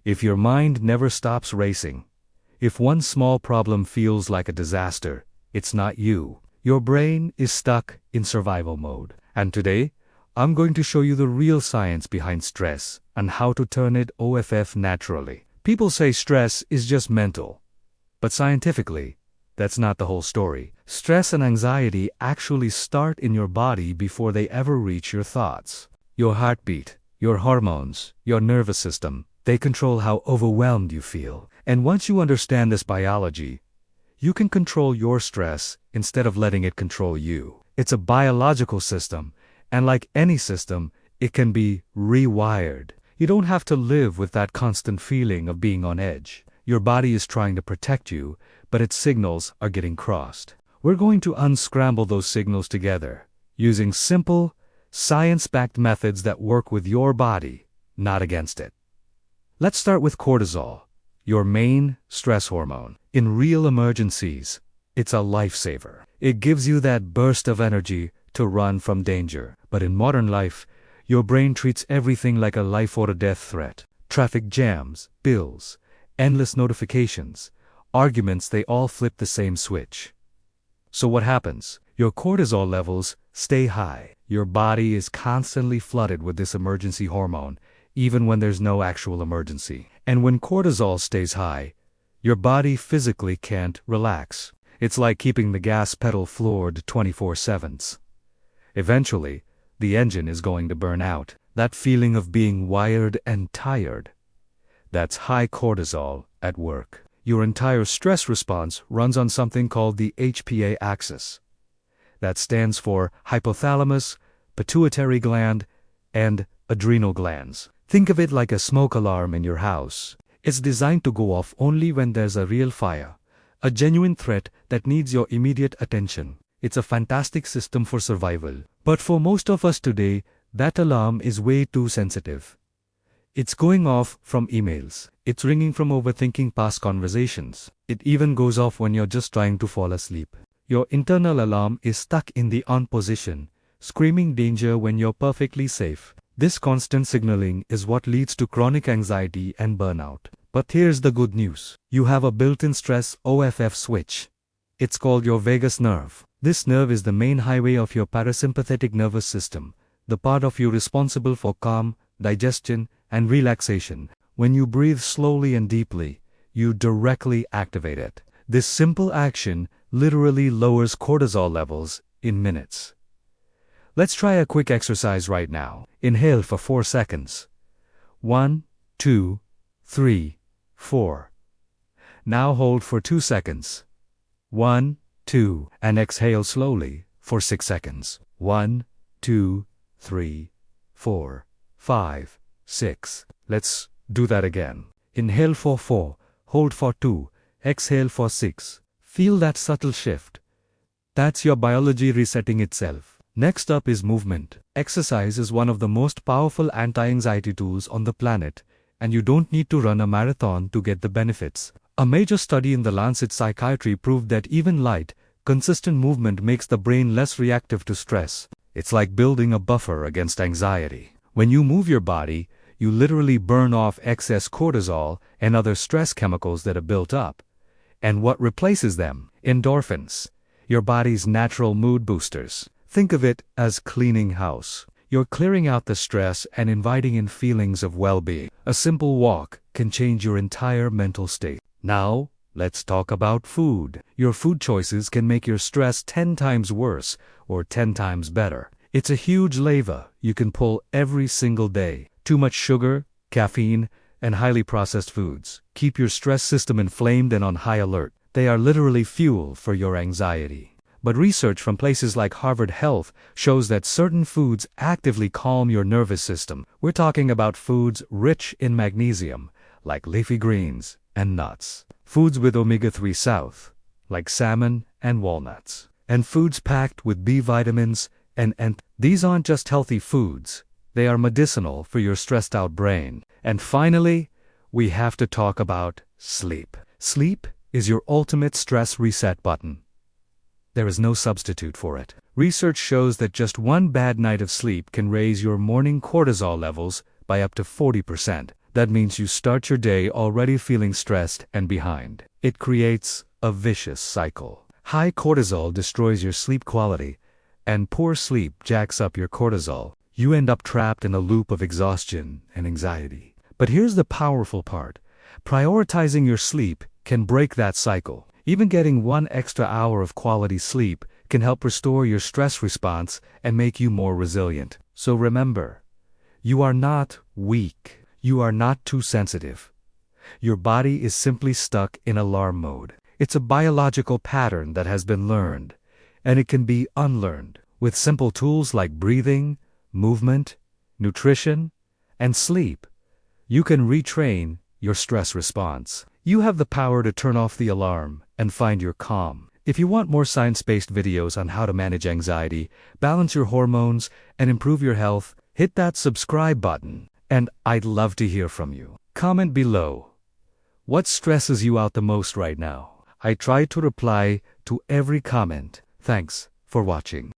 If your mind never stops racing, if one small problem feels like a disaster, it's not you. Your brain is stuck in survival mode. And today, I'm going to show you the real science behind stress and how to turn it off naturally. People say stress is just mental, but scientifically, that's not the whole story. Stress and anxiety actually start in your body before they ever reach your thoughts. Your heartbeat, your hormones, your nervous system, they control how overwhelmed you feel. And once you understand this biology, you can control your stress instead of letting it control you. It's a biological system, and like any system, it can be rewired. You don't have to live with that constant feeling of being on edge. Your body is trying to protect you, but its signals are getting crossed. We're going to unscramble those signals together, using simple, science-backed methods that work with your body, not against it. Let's start with cortisol, your main stress hormone. In real emergencies, it's a lifesaver. It gives you that burst of energy to run from danger. But in modern life, your brain treats everything like a life or death threat. Traffic jams, bills, endless notifications, arguments, they all flip the same switch. So what happens? Your cortisol levels stay high. Your body is constantly flooded with this emergency hormone, even when there's no actual emergency. And when cortisol stays high, your body physically can't relax. It's like keeping the gas pedal floored 24/7. Eventually, the engine is going to burn out. That feeling of being wired and tired, that's high cortisol at work. Your entire stress response runs on something called the HPA axis. That stands for hypothalamus, pituitary gland, and adrenal glands. Think of it like a smoke alarm in your house. It's designed to go off only when there's a real fire, a genuine threat that needs your immediate attention. It's a fantastic system for survival. But for most of us today, that alarm is way too sensitive. It's going off from emails. It's ringing from overthinking past conversations. It even goes off when you're just trying to fall asleep. Your internal alarm is stuck in the on position, screaming danger when you're perfectly safe. This constant signaling is what leads to chronic anxiety and burnout. But here's the good news. You have a built-in stress OFF switch. It's called your vagus nerve. This nerve is the main highway of your parasympathetic nervous system, the part of you responsible for calm, digestion, and relaxation. When you breathe slowly and deeply, you directly activate it. This simple action literally lowers cortisol levels in minutes. Let's try a quick exercise right now. Inhale for 4 seconds. 1, 2, 3, 4. Now hold for 2 seconds. 1, 2, and exhale slowly for 6 seconds. 1, 2, 3, 4, 5, 6. Let's do that again. Inhale for 4, hold for 2, exhale for 6. Feel that subtle shift. That's your biology resetting itself. Next up is movement. Exercise is one of the most powerful anti-anxiety tools on the planet, and you don't need to run a marathon to get the benefits. A major study in the Lancet Psychiatry proved that even light, consistent movement makes the brain less reactive to stress. It's like building a buffer against anxiety. When you move your body, you literally burn off excess cortisol and other stress chemicals that are built up. And what replaces them? Endorphins, your body's natural mood boosters. Think of it as cleaning house. You're clearing out the stress and inviting in feelings of well-being. A simple walk can change your entire mental state. Now, let's talk about food. Your food choices can make your stress 10 times worse or 10 times better. It's a huge lever you can pull every single day. Too much sugar, caffeine, and highly processed foods keep your stress system inflamed and on high alert. They are literally fuel for your anxiety. But research from places like Harvard Health shows that certain foods actively calm your nervous system. We're talking about foods rich in magnesium, like leafy greens and nuts. Foods with omega-3 south, like salmon and walnuts. And foods packed with B vitamins and these aren't just healthy foods. They are medicinal for your stressed out brain. And finally, we have to talk about sleep. Sleep is your ultimate stress reset button. There is no substitute for it. Research shows that just one bad night of sleep can raise your morning cortisol levels by up to 40%. that means you start your day already feeling stressed and behind. It creates a vicious cycle. High cortisol destroys your sleep quality, and poor sleep jacks up your cortisol. You end up trapped in a loop of exhaustion and anxiety. But here's the powerful part. Prioritizing your sleep can break that cycle. Even getting 1 extra hour of quality sleep can help restore your stress response and make you more resilient. So remember, you are not weak. You are not too sensitive. Your body is simply stuck in alarm mode. It's a biological pattern that has been learned, and it can be unlearned. With simple tools like breathing, movement, nutrition, and sleep, you can retrain your stress response. You have the power to turn off the alarm and find your calm. If you want more science-based videos on how to manage anxiety, balance your hormones, and improve your health, hit that subscribe button. And I'd love to hear from you. Comment below. What stresses you out the most right now? I try to reply to every comment. Thanks for watching.